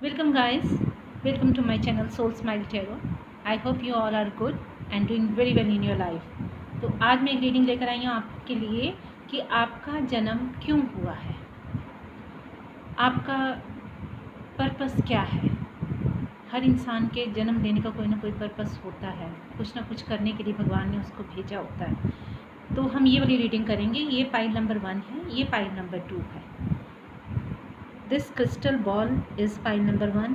Welcome guys, welcome to my channel Soul Smile Tarot. I hope you all are good and doing very well in your life. तो आज मैं एक reading लेकर आई हूँ आपके लिए कि आपका जन्म क्यों हुआ है, आपका पर्पस क्या है। हर इंसान के जन्म लेने का कोई ना कोई पर्पस होता है, कुछ ना कुछ करने के लिए भगवान ने उसको भेजा होता है। तो हम ये वाली रीडिंग करेंगे। ये पाइल नंबर 1 है, ये पाइल नंबर 2 है। This crystal ball is pile number 1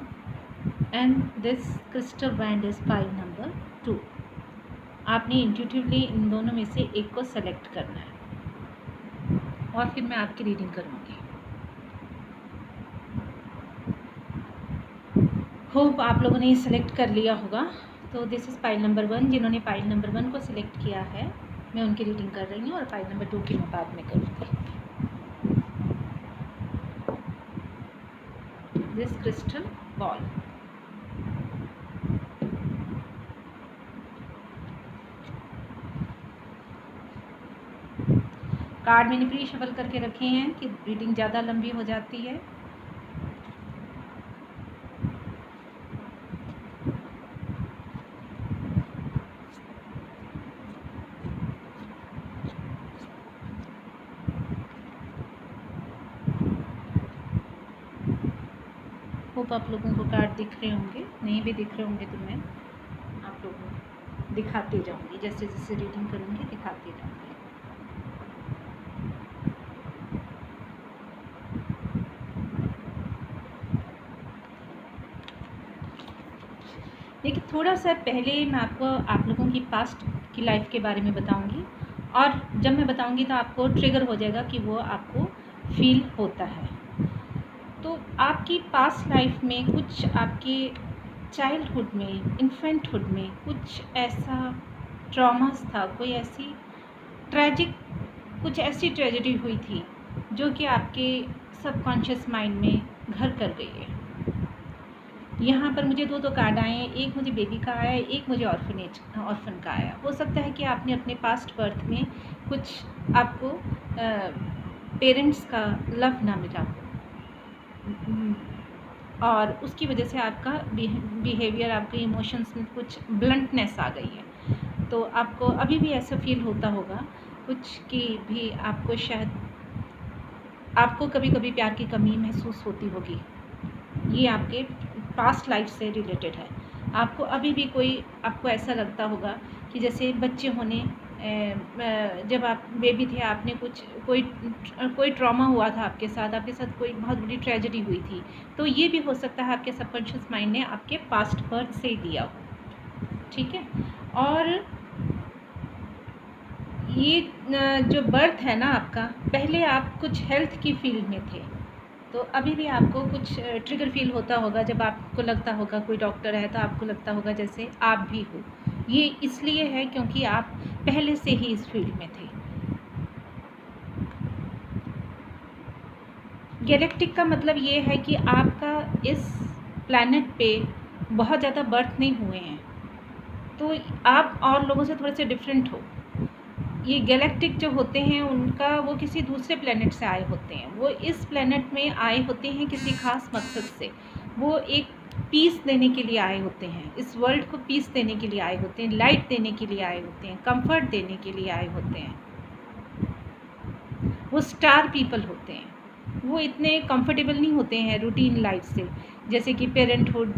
and this crystal band is pile number 2. आपने इंट्यूटिवली इन दोनों में से एक को सेलेक्ट करना है और फिर मैं आपकी रीडिंग करूँगी। होप आप लोगों ने सेलेक्ट कर लिया होगा। तो दिस इज़ पाइल नंबर 1। जिन्होंने पाइल नंबर 1 को सिलेक्ट किया है मैं उनकी रीडिंग कर रही हूँ और पाइल नंबर 2 की मैं बाद में करूँगी। दिस क्रिस्टल बॉल, कार्ड मैंने प्री शफल करके रखे हैं कि रीडिंग ज़्यादा लंबी हो जाती है। होप आप लोगों को कार्ड दिख रहे होंगे, नहीं भी दिख रहे होंगे तो मैं आप लोगों को दिखाते जाऊंगी, जैसे जैसे रीडिंग करूंगी दिखाते जाऊंगी। देखिए, थोड़ा सा पहले मैं आपको आप लोगों की पास्ट की लाइफ के बारे में बताऊंगी और जब मैं बताऊंगी तो आपको ट्रिगर हो जाएगा कि वो आपको फील होता है। तो आपकी पास्ट लाइफ में कुछ आपके चाइल्डहुड में, इन्फेंटहुड में कुछ ऐसा ट्रॉमास था, कोई ऐसी कुछ ऐसी ट्रेजेडी हुई थी जो कि आपके सबकॉन्शियस माइंड में घर कर गई है। यहाँ पर मुझे दो कार्ड आए हैं, एक मुझे बेबी का आया है, एक मुझे ऑर्फन का आया। हो सकता है कि आपने अपने पास्ट बर्थ में कुछ आपको पेरेंट्स का लव ना मिला हो और उसकी वजह से आपका बिहेवियर, आपके इमोशंस में कुछ ब्लंटनेस आ गई है। तो आपको अभी भी ऐसा फील होता होगा कुछ कि भी आपको शायद आपको कभी कभी प्यार की कमी महसूस होती होगी। ये आपके पास्ट लाइफ से रिलेटेड है। आपको अभी भी आपको ऐसा लगता होगा कि जैसे बच्चे होने जब आप बेबी थे आपने कोई ट्रॉमा हुआ था आपके साथ कोई बहुत बड़ी ट्रेजेडी हुई थी। तो ये भी हो सकता है आपके सबकॉन्शियस माइंड ने आपके पास्ट बर्थ से ही दिया हो, ठीक है। और ये जो बर्थ है ना आपका, पहले आप कुछ हेल्थ की फील्ड में थे तो अभी भी आपको कुछ ट्रिगर फील होता होगा। जब आपको लगता होगा कोई डॉक्टर है तो आपको लगता होगा जैसे आप भी हो। ये इसलिए है क्योंकि आप पहले से ही इस फील्ड में थे। गैलेक्टिक का मतलब ये है कि आपका इस प्लैनेट पे बहुत ज़्यादा बर्थ नहीं हुए हैं, तो आप और लोगों से थोड़े से डिफरेंट हो। ये गैलेक्टिक जो होते हैं उनका वो किसी दूसरे प्लेनेट से आए होते हैं, वो इस प्लेनेट में आए होते हैं किसी खास मकसद से। वो एक पीस देने के लिए आए होते हैं, इस वर्ल्ड को पीस देने के लिए आए होते हैं, लाइट देने के लिए आए होते हैं, कंफर्ट देने के लिए आए होते हैं। वो स्टार पीपल होते हैं। वो इतने कंफर्टेबल नहीं होते हैं रूटीन लाइफ से, जैसे कि पेरेंटहुड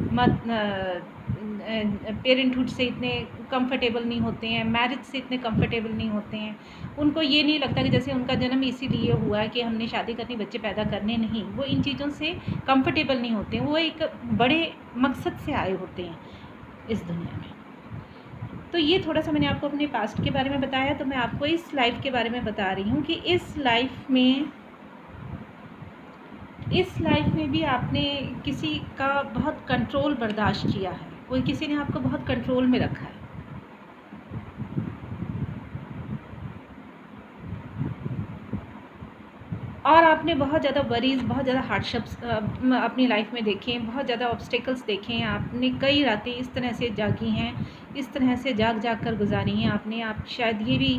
से इतने कंफर्टेबल नहीं होते हैं, मैरिज से इतने कंफर्टेबल नहीं होते हैं। उनको ये नहीं लगता कि जैसे उनका जन्म इसीलिए हुआ है कि हमने शादी करनी, बच्चे पैदा करने, नहीं। वो इन चीज़ों से कंफर्टेबल नहीं होते हैं, वो एक बड़े मकसद से आए होते हैं इस दुनिया में। तो ये थोड़ा सा मैंने आपको अपने पास्ट के बारे में बताया, तो मैं आपको इस लाइफ के बारे में बता रही हूँ कि इस लाइफ में भी आपने किसी का बहुत कंट्रोल बर्दाश्त किया है, कोई किसी ने आपको बहुत कंट्रोल में रखा है। और आपने बहुत ज़्यादा वरीज़, बहुत ज़्यादा हार्डशिप्स अपनी लाइफ में देखे हैं, बहुत ज़्यादा ऑब्स्टिकल्स देखे हैं। आपने कई रातें इस तरह से जागी हैं, इस तरह से जाग कर गुजारी हैं आपने। आप शायद ये भी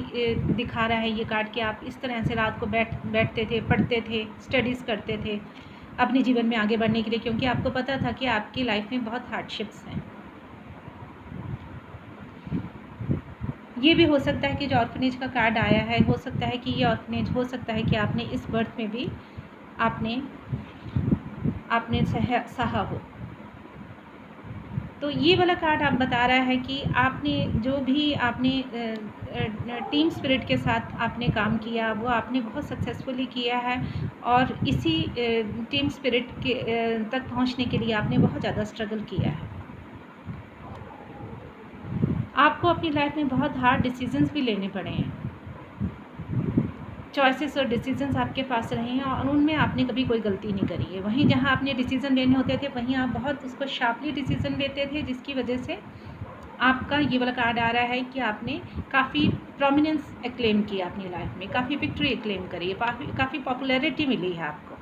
दिखा रहा है ये कार्ड कि आप इस तरह से रात को बैठते थे, पढ़ते थे, स्टडीज़ करते थे। अपने जीवन में आगे बढ़ने के लिए, क्योंकि आपको पता था कि आपकी लाइफ में बहुत हार्डशिप्स हैं। ये भी हो सकता है कि जो ऑर्फनेज का कार्ड आया है, हो सकता है कि ये ऑर्फनेज, हो सकता है कि आपने इस बर्थ में भी आपने सहा हो। तो ये वाला कार्ड आप बता रहा है कि आपने जो भी टीम स्पिरिट के साथ आपने काम किया, वो आपने बहुत सक्सेसफुली किया है, और इसी टीम स्पिरिट के तक पहुंचने के लिए आपने बहुत ज़्यादा स्ट्रगल किया है। आपको अपनी लाइफ में बहुत हार्ड डिसीजंस भी लेने पड़े हैं, चॉइसेस और डिसीजंस आपके पास रहे हैं, और उनमें आपने कभी कोई गलती नहीं करी है। वहीं जहां आपने डिसीजन लेने होते थे, वहीं आप बहुत उसको शार्पली डिसीजन लेते थे, जिसकी वजह से आपका ये वाला कार्ड आ रहा है कि आपने काफ़ी प्रोमिनेंस एक्लेम किया अपनी लाइफ में, काफ़ी विक्ट्री एक्लेम करी है, काफ़ी पॉपुलैरिटी मिली है आपको।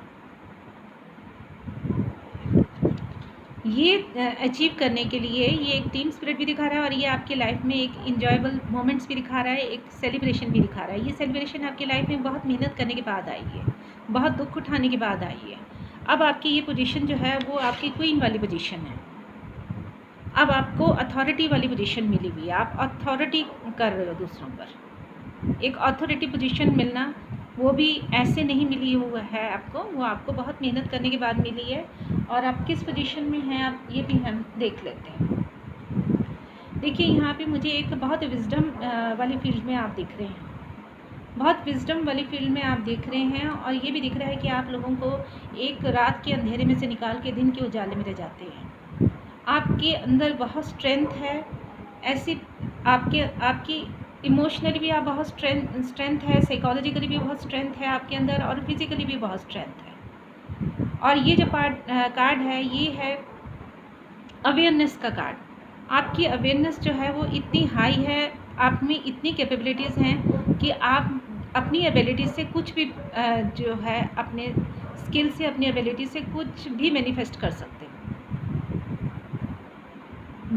ये अचीव करने के लिए ये एक टीम स्पिरिट भी दिखा रहा है, और ये आपकी लाइफ में एक इंजॉयबल मोमेंट्स भी दिखा रहा है, एक सेलिब्रेशन भी दिखा रहा है। ये सेलिब्रेशन आपकी लाइफ में बहुत मेहनत करने के बाद आई है, बहुत दुख उठाने के बाद आई है। अब आपकी ये पोजीशन जो है वो आपकी क्वीन वाली पोजीशन है। अब आपको अथॉरिटी वाली पोजीशन मिली हुई है, आप अथॉरिटी कर रहे हो दूसरों पर। एक अथॉरिटी पोजीशन मिलना वो भी ऐसे नहीं मिली हुआ है आपको, वो आपको बहुत मेहनत करने के बाद मिली है। और आप किस पोजीशन में हैं, आप ये भी हम देख लेते हैं। देखिए, यहाँ पे मुझे एक बहुत विजडम वाली फील्ड में आप दिख रहे हैं, बहुत विजडम वाली फील्ड में आप दिख रहे हैं, और ये भी दिख रहा है कि आप लोगों को एक रात के अंधेरे में से निकाल के दिन के उजाले में ले जाते हैं। आपके अंदर बहुत स्ट्रेंथ है, ऐसी आपकी इमोशनली भी आप बहुत स्ट्रेंथ है, साइकोलॉजिकली भी बहुत स्ट्रेंथ है आपके अंदर, और फिजिकली भी बहुत स्ट्रेंथ है। और ये जो कार्ड है, ये है अवेयरनेस का कार्ड। आपकी अवेयरनेस जो है वो इतनी हाई है, आप में इतनी कैपेबिलिटीज़ हैं कि आप अपनी एबिलिटी से कुछ भी जो है अपने स्किल से, अपनी एबिलिटी से कुछ भी मैनिफेस्ट कर सकते हैं।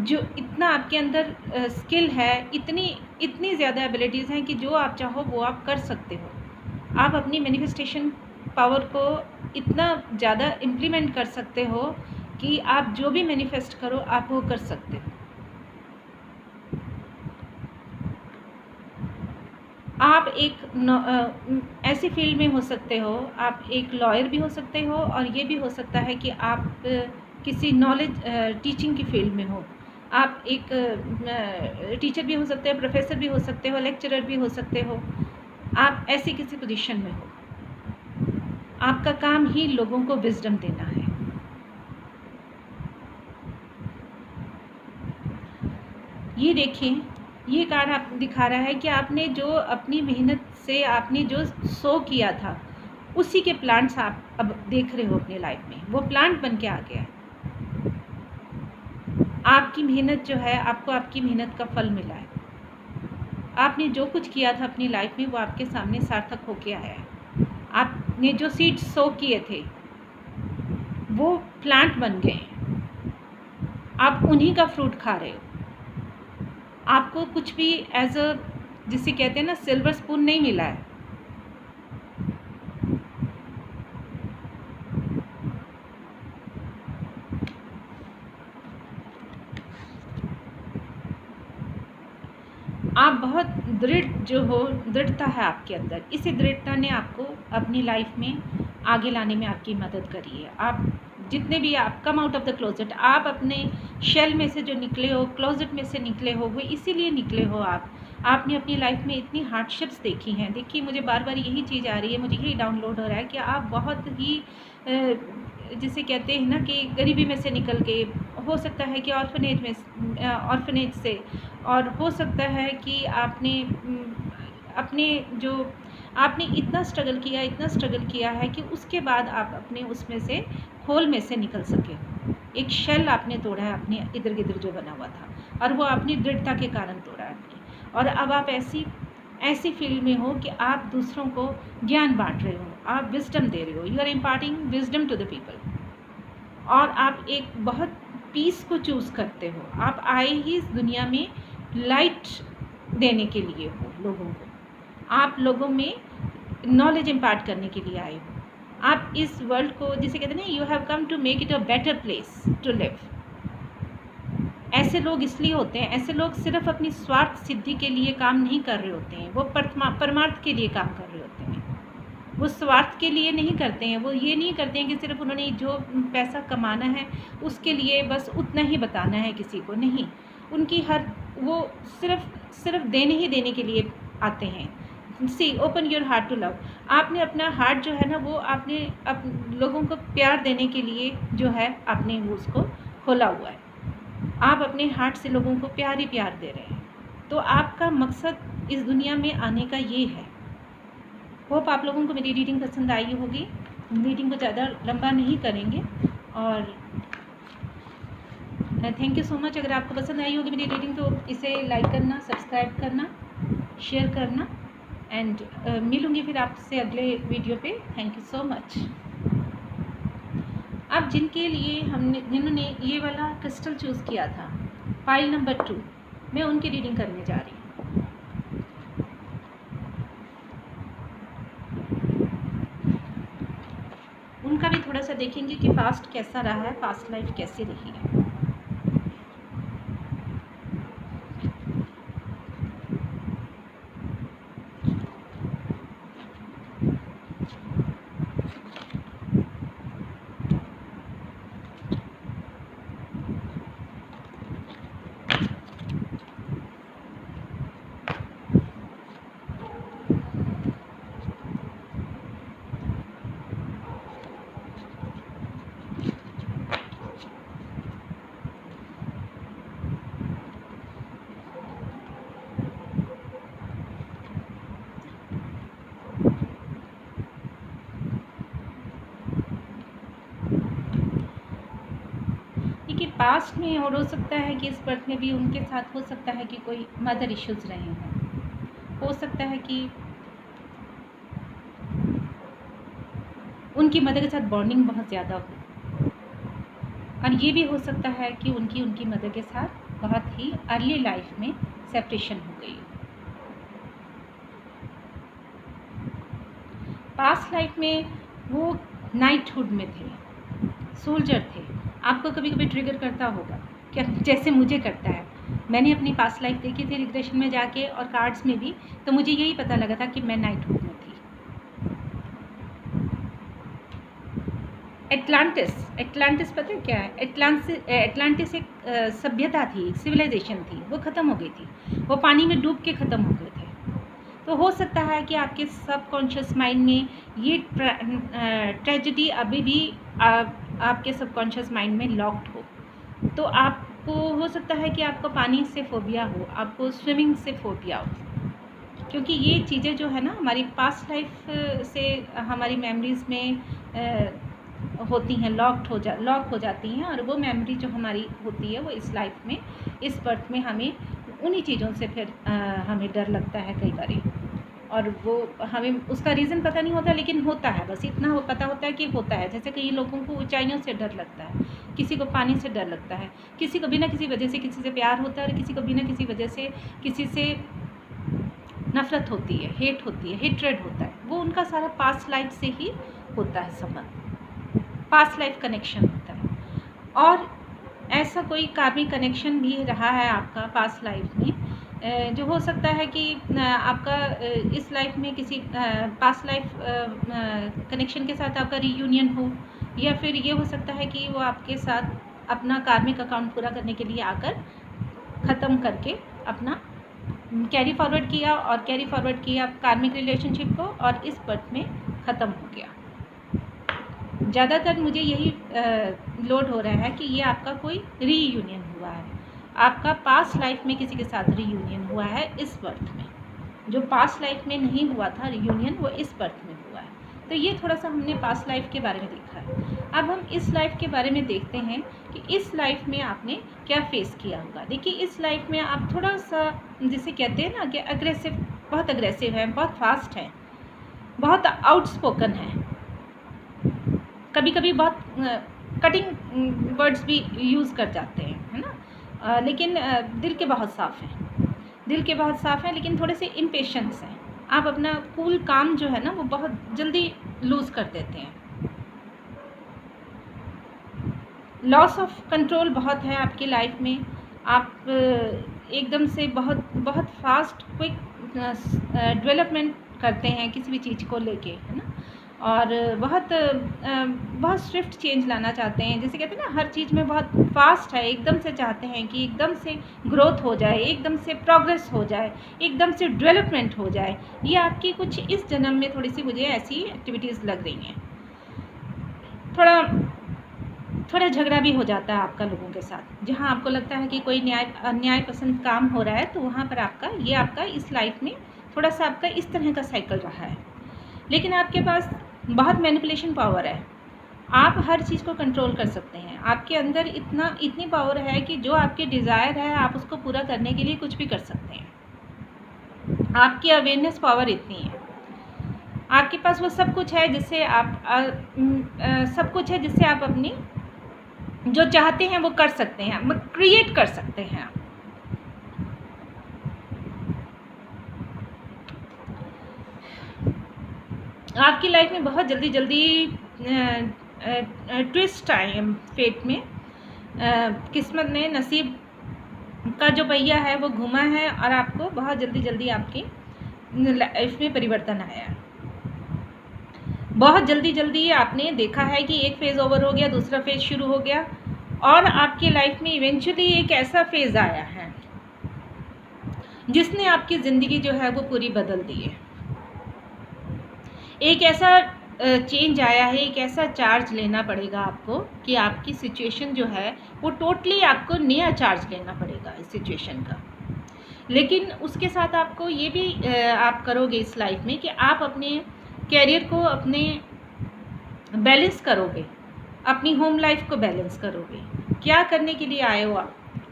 जो इतना आपके अंदर स्किल है, इतनी ज़्यादा एबिलिटीज़ हैं कि जो आप चाहो वो आप कर सकते हो। आप अपनी मैनिफेस्टेशन पावर को इतना ज़्यादा इम्प्लीमेंट कर सकते हो कि आप जो भी मैनिफेस्ट करो आप वो कर सकते हो। आप एक ऐसी फील्ड में हो सकते हो, आप एक लॉयर भी हो सकते हो, और ये भी हो सकता है कि आप किसी नॉलेज टीचिंग की फील्ड में हो। आप एक टीचर भी हो सकते हो, प्रोफेसर भी हो सकते हो, लेक्चरर भी हो सकते हो। आप ऐसी किसी पोजीशन में हो, आपका काम ही लोगों को विजडम देना है। ये देखिए, ये कार्ड आप दिखा रहा है कि आपने जो अपनी मेहनत से आपने जो सो किया था, उसी के प्लांट्स आप अब देख रहे हो अपनी लाइफ में, वो प्लांट बन के आ गया है। आपकी मेहनत जो है, आपको आपकी मेहनत का फल मिला है। आपने जो कुछ किया था अपनी लाइफ में, वो आपके सामने सार्थक होके आया है। आपने जो सीड्स सो किए थे वो प्लांट बन गए हैं, आप उन्हीं का फ्रूट खा रहे हो। आपको कुछ भी एज अ, जिसे कहते हैं ना, सिल्वर स्पून नहीं मिला है। आप बहुत दृढ़ता है आपके अंदर। इसी दृढ़ता ने आपको अपनी लाइफ में आगे लाने में आपकी मदद करी है। आप जितने भी आप come out of the closet, आप अपने शेल में से जो निकले हो, क्लोजेट में से निकले हो, वो इसीलिए निकले हो। आपने अपनी लाइफ में इतनी हार्डशिप्स देखी हैं। देखिए, मुझे बार बार यही चीज़ आ रही है, मुझे यही डाउनलोड हो रहा है कि आप बहुत ही जिसे कहते हैं ना कि गरीबी में से निकल के, हो सकता है कि ऑर्फनेज से, और हो सकता है कि आपने इतना स्ट्रगल किया है कि उसके बाद आप अपने उसमें से होल में से निकल सके। एक शेल आपने तोड़ा है अपने इधर गिधर जो बना हुआ था, और वो अपनी दृढ़ता के कारण तोड़ा है अपनी। और अब आप ऐसी फील्ड में हो कि आप दूसरों को ज्ञान बांट रहे हो, आप विजडम दे रहे हो, you are imparting wisdom to the people. और आप एक बहुत पीस को चूज़ करते हो। आप आए ही इस दुनिया में लाइट देने के लिए हो लोगों को, आप लोगों में नॉलेज इम्पार्ट करने के लिए आए हो। आप इस वर्ल्ड को, जिसे कहते हैं ना, you have come to make it a better place to live. ऐसे लोग इसलिए होते हैं, ऐसे लोग सिर्फ अपनी स्वार्थ सिद्धि के लिए काम नहीं कर रहे होते हैं, वो परमार्थ के लिए काम कर रहे होते हैं। वो स्वार्थ के लिए नहीं करते हैं, वो ये नहीं करते हैं कि सिर्फ उन्होंने जो पैसा कमाना है उसके लिए बस उतना ही बताना है किसी को, नहीं। उनकी वो सिर्फ देने ही देने के लिए आते हैं। See open your heart to love. आपने अपना हार्ट जो है ना, वो आपने लोगों को प्यार देने के लिए जो है आपने वो उसको खोला हुआ है। आप अपने हार्ट से लोगों को प्यार ही प्यार दे रहे हैं। तो आपका मकसद इस दुनिया में आने का ये है। होप आप लोगों को मेरी रीडिंग पसंद आई होगी। रीडिंग को ज़्यादा लंबा नहीं करेंगे और थैंक यू सो मच। अगर आपको पसंद आई होगी मेरी रीडिंग तो इसे लाइक करना, सब्सक्राइब करना, शेयर करना एंड मिलूँगी फिर आपसे अगले वीडियो पे। Thank you so much. अब जिनके लिए जिन्होंने ये वाला क्रिस्टल चूज़ किया था, पाइल नंबर 2, मैं उनकी रीडिंग करने जा रही हूँ। उनका भी थोड़ा सा देखेंगे कि पास्ट कैसा रहा है, पास्ट लाइफ कैसी रही है। कि पास्ट में और हो सकता है कि इस बर्थ में भी उनके साथ हो सकता है कि कोई मदर इश्यूज़ रहे हैं, हो सकता है कि उनकी मदर के साथ बॉन्डिंग बहुत ज़्यादा हो, और ये भी हो सकता है कि उनकी मदर के साथ बहुत ही अर्ली लाइफ में सेपरेशन हो गई। पास्ट लाइफ में वो नाइटहुड में थे, सोल्जर थे। आपको कभी कभी ट्रिगर करता होगा क्या, जैसे मुझे करता है। मैंने अपनी पास्ट लाइफ देखी थी रिग्रेशन में जाके और कार्ड्स में भी, तो मुझे यही पता लगा था कि मैं नाइटहुड में थी। एटलांटिस पता है क्या है? एटलांटिस एक सभ्यता थी, एक सिविलाइजेशन थी, वो ख़त्म हो गई थी। वो पानी में डूब के ख़त्म हो गए थे। तो हो सकता है कि आपके सबकॉन्शियस माइंड में ये ट्रेजेडी अभी भी आपके सबकॉन्शियस माइंड में लॉक्ड हो। तो आपको हो सकता है कि आपको पानी से फोबिया हो, आपको स्विमिंग से फोबिया हो, क्योंकि ये चीज़ें जो है ना हमारी पास्ट लाइफ से हमारी मेमोरीज़ में होती हैं, लॉक हो जाती हैं, और वो मेमोरी जो हमारी होती है वो इस लाइफ में, इस बर्थ में हमें उन्हीं चीज़ों से फिर हमें डर लगता है कई बार, और वो हमें उसका रीज़न पता नहीं होता, लेकिन होता है, बस इतना वो पता होता है कि होता है। जैसे कई लोगों को ऊंचाइयों से डर लगता है, किसी को पानी से डर लगता है, किसी को बिना किसी वजह से किसी से प्यार होता है, और किसी को बिना किसी वजह से किसी से नफ़रत होती है, हेट होती है, हेट्रेड होता है। वो उनका सारा पास्ट लाइफ से ही होता है संबंध, पास्ट लाइफ कनेक्शन होता है। और ऐसा कोई कार्मिक कनेक्शन भी रहा है आपका पास्ट लाइफ में, जो हो सकता है कि आपका इस लाइफ में किसी पास्ट लाइफ कनेक्शन के साथ आपका रीयूनियन हो, या फिर ये हो सकता है कि वो आपके साथ अपना कार्मिक अकाउंट पूरा करने के लिए आकर ख़त्म करके अपना कैरी फॉरवर्ड किया कार्मिक रिलेशनशिप को, और इस बर्थ में ख़त्म हो गया। ज़्यादातर मुझे यही लोड हो रहा है कि ये आपका कोई रीयूनियन हुआ है, आपका पास्ट लाइफ में किसी के साथ रीयूनियन हुआ है इस बर्थ में। जो पास्ट लाइफ में नहीं हुआ था रीयूनियन, वो इस बर्थ में हुआ है। तो ये थोड़ा सा हमने पास्ट लाइफ के बारे में देखा है। अब हम इस लाइफ के बारे में देखते हैं कि इस लाइफ में आपने क्या फेस किया होगा। देखिए, इस लाइफ में आप थोड़ा सा, जिसे कहते हैं ना कि बहुत अग्रेसिव हैं, बहुत फास्ट हैं, बहुत आउटस्पोकन हैं, कभी कभी बहुत कटिंग वर्ड्स भी यूज़ कर जाते हैं, है ना। लेकिन दिल के बहुत साफ़ हैं, लेकिन थोड़े से इम्पेशेंस हैं। आप अपना कूल काम जो है ना वो बहुत जल्दी लूज़ कर देते हैं, लॉस ऑफ कंट्रोल बहुत है आपकी लाइफ में। आप एकदम से बहुत बहुत फास्ट क्विक डेवलपमेंट करते हैं किसी भी चीज़ को लेके, है ना, और बहुत स्विफ्ट चेंज लाना चाहते हैं। जैसे कहते हैं ना, हर चीज़ में बहुत फास्ट है, एकदम से चाहते हैं कि एकदम से ग्रोथ हो जाए, एकदम से प्रोग्रेस हो जाए, एकदम से डेवलपमेंट हो जाए। ये आपकी कुछ इस जन्म में थोड़ी सी मुझे ऐसी एक्टिविटीज़ लग रही हैं। थोड़ा झगड़ा भी हो जाता है आपका लोगों के साथ। जहाँ आपको लगता है कि कोई अन्याय पसंद काम हो रहा है, तो वहाँ पर आपका इस लाइफ में थोड़ा सा आपका इस तरह का साइकिल रहा है। लेकिन आपके पास बहुत मैनिपुलेशन पावर है। आप हर चीज़ को कंट्रोल कर सकते हैं। आपके अंदर इतनी पावर है कि जो आपके डिज़ायर है, आप उसको पूरा करने के लिए कुछ भी कर सकते हैं। आपकी अवेयरनेस पावर इतनी है। आपके पास वो सब कुछ है जिससे आप अपनी जो चाहते हैं वो कर सकते हैं, क्रिएट कर सकते हैं। आपकी लाइफ में बहुत जल्दी ट्विस्ट आए हैं फेट में। किस्मत ने, नसीब का जो पहिया है वो घुमा है और आपको बहुत जल्दी आपकी लाइफ में परिवर्तन आया है। बहुत जल्दी आपने देखा है कि एक फेज़ ओवर हो गया, दूसरा फेज़ शुरू हो गया, और आपकी लाइफ में इवेंचुअली एक ऐसा फेज़ आया है जिसने आपकी ज़िंदगी जो है वो पूरी बदल दी है। एक ऐसा चेंज आया है, एक ऐसा चार्ज लेना पड़ेगा आपको कि आपकी सिचुएशन जो है वो टोटली आपको नया चार्ज लेना पड़ेगा इस सिचुएशन का। लेकिन उसके साथ आपको ये भी आप करोगे इस लाइफ में कि आप अपने कैरियर को अपने बैलेंस करोगे, अपनी होम लाइफ को बैलेंस करोगे। क्या करने के लिए आए हो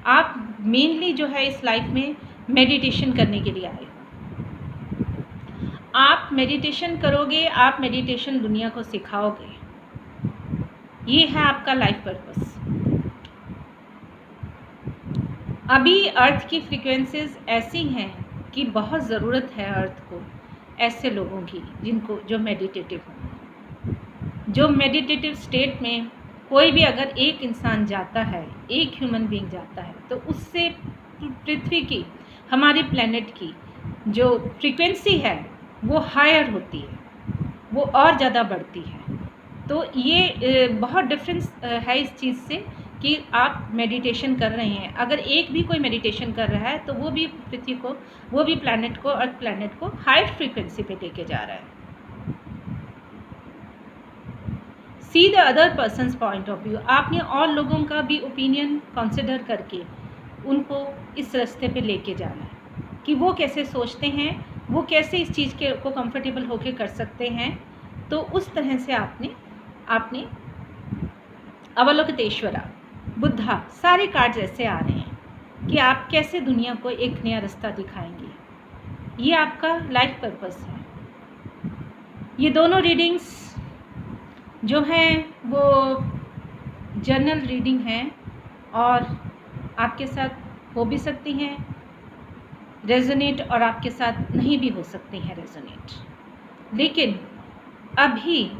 आप मेनली जो है इस लाइफ में मेडिटेशन करने के लिए आए हो। आप मेडिटेशन करोगे, आप मेडिटेशन दुनिया को सिखाओगे। ये है आपका लाइफ पर्पस। अभी अर्थ की फ्रीक्वेंसीज ऐसी हैं कि बहुत ज़रूरत है अर्थ को ऐसे लोगों की जो मेडिटेटिव हों। जो मेडिटेटिव स्टेट में कोई भी अगर एक इंसान जाता है, एक ह्यूमन बीइंग जाता है, तो उससे पृथ्वी की, हमारी प्लेनेट की जो फ्रीक्वेंसी है वो हायर होती है, वो और ज़्यादा बढ़ती है। तो ये बहुत डिफरेंस है इस चीज़ से कि आप मेडिटेशन कर रहे हैं। अगर एक भी कोई मेडिटेशन कर रहा है तो वो भी पृथ्वी को, वो भी प्लैनेट को, अर्थ प्लैनेट को हाई फ्रीक्वेंसी पे लेके जा रहा है। See the other persons point of view. आपने और लोगों का भी ओपिनियन कंसिडर करके उनको इस रास्ते पे लेके जाना है कि वो कैसे सोचते हैं, वो कैसे इस चीज़ को कंफर्टेबल होके कर सकते हैं। तो उस तरह से आपने अवलोकितेश्वरा, बुद्धा, सारे कार्ड्स ऐसे आ रहे हैं कि आप कैसे दुनिया को एक नया रास्ता दिखाएंगे। ये आपका लाइफ पर्पस है। ये दोनों रीडिंग्स जो हैं वो जर्नल रीडिंग हैं और आपके साथ हो भी सकती हैं रेजोनेट, और आपके साथ नहीं भी हो सकती हैं रेजोनेट। लेकिन अभी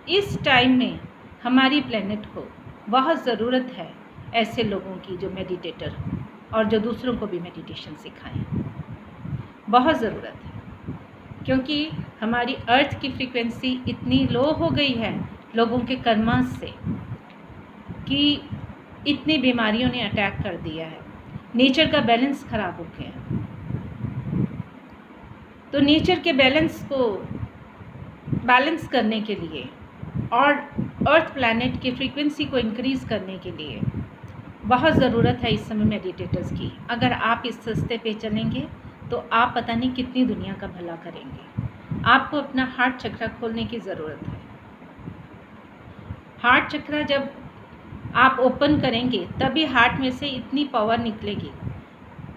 इस टाइम में हमारी प्लेनेट को बहुत ज़रूरत है ऐसे लोगों की जो मेडिटेटर हो और जो दूसरों को भी मेडिटेशन सिखाएं। बहुत ज़रूरत है, क्योंकि हमारी अर्थ की फ्रीक्वेंसी इतनी लो हो गई है लोगों के कर्मा से कि इतनी बीमारियों ने अटैक कर दिया है। नेचर का बैलेंस ख़राब हो गया। तो नेचर के बैलेंस को बैलेंस करने के लिए और अर्थ प्लैनेट की फ्रीक्वेंसी को इंक्रीज़ करने के लिए बहुत ज़रूरत है इस समय मेडिटेटर्स की। अगर आप इस रास्ते पे चलेंगे तो आप पता नहीं कितनी दुनिया का भला करेंगे। आपको अपना हार्ट चक्र खोलने की ज़रूरत है। हार्ट चक्र जब आप ओपन करेंगे तभी हार्ट में से इतनी पावर निकलेगी,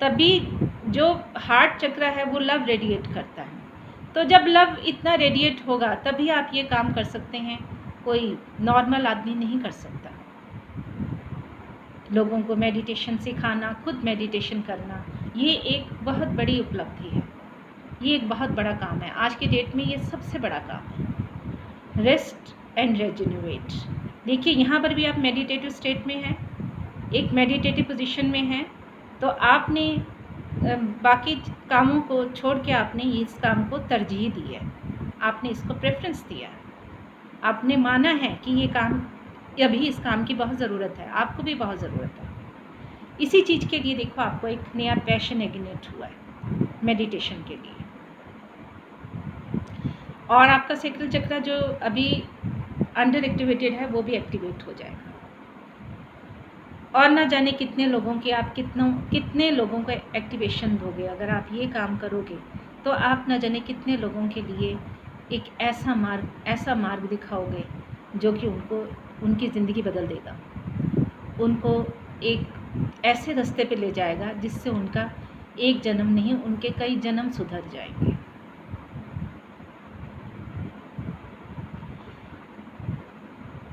तभी जो हार्ट चक्र है वो लव रेडिएट करता है। तो जब लव इतना रेडिएट होगा तभी आप ये काम कर सकते हैं, कोई नॉर्मल आदमी नहीं कर सकता। लोगों को मेडिटेशन सिखाना, खुद मेडिटेशन करना, ये एक बहुत बड़ी उपलब्धि है। ये एक बहुत बड़ा काम है। आज की डेट में ये सबसे बड़ा काम है। Rest and rejuvenate. देखिए यहाँ पर भी आप मेडिटेटिव स्टेट में हैं, एक मेडिटेटिव पोजीशन में हैं, तो आपने बाकी कामों को छोड़ के आपने इस काम को तरजीह दी है, आपने इसको प्रेफरेंस दिया है, आपने माना है कि ये काम, अभी इस काम की बहुत ज़रूरत है, आपको भी बहुत ज़रूरत है। इसी चीज़ के लिए देखो आपको एक नया पैशन इग्निट हुआ है मेडिटेशन के लिए, और आपका सैक्रल चक्र जो अभी अंडर एक्टिवेटेड है वो भी एक्टिवेट हो जाएगा। और ना जाने कितने लोगों की आप कितने लोगों का एक्टिवेशन दोगे। अगर आप ये काम करोगे तो आप ना जाने कितने लोगों के लिए एक ऐसा मार्ग दिखाओगे जो कि उनको उनकी ज़िंदगी बदल देगा, उनको एक ऐसे रास्ते पे ले जाएगा जिससे उनका एक जन्म नहीं, उनके कई जन्म सुधर जाएंगे।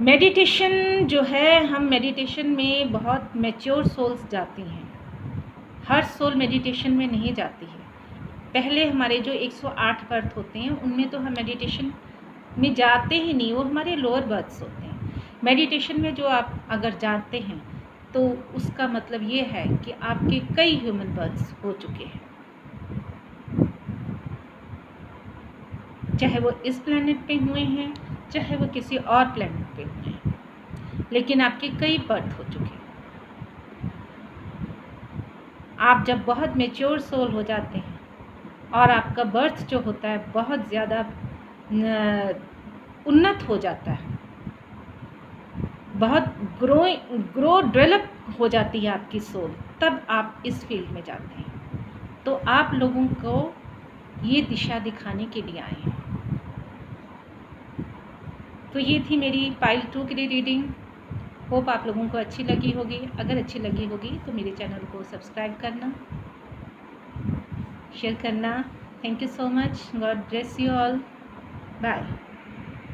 मेडिटेशन जो है, हम मेडिटेशन में बहुत मैच्योर सोल्स जाती हैं, हर सोल मेडिटेशन में नहीं जाती है। पहले हमारे जो 108 बर्थ होते हैं उनमें तो हम मेडिटेशन में जाते ही नहीं, वो हमारे लोअर बर्थ्स होते हैं। मेडिटेशन में जो आप अगर जाते हैं तो उसका मतलब ये है कि आपके कई ह्यूमन बर्थ्स हो चुके हैं, चाहे वो इस प्लेनेट पे हुए हैं चाहे वो किसी और प्लेनेट पे हुए हैं, लेकिन आपके कई बर्थ हो चुके हैं। आप जब बहुत मैच्योर सोल हो जाते हैं और आपका बर्थ जो होता है बहुत ज़्यादा उन्नत हो जाता है, बहुत डेवलप हो जाती है आपकी सोल, तब आप इस फील्ड में जाते हैं। तो आप लोगों को ये दिशा दिखाने के लिए आए हैं। तो ये थी मेरी पाइल 2 की रीडिंग। होप आप लोगों को अच्छी लगी होगी। अगर अच्छी लगी होगी तो मेरे चैनल को सब्सक्राइब करना, शेयर करना। Thank you so much. God bless you all. Bye.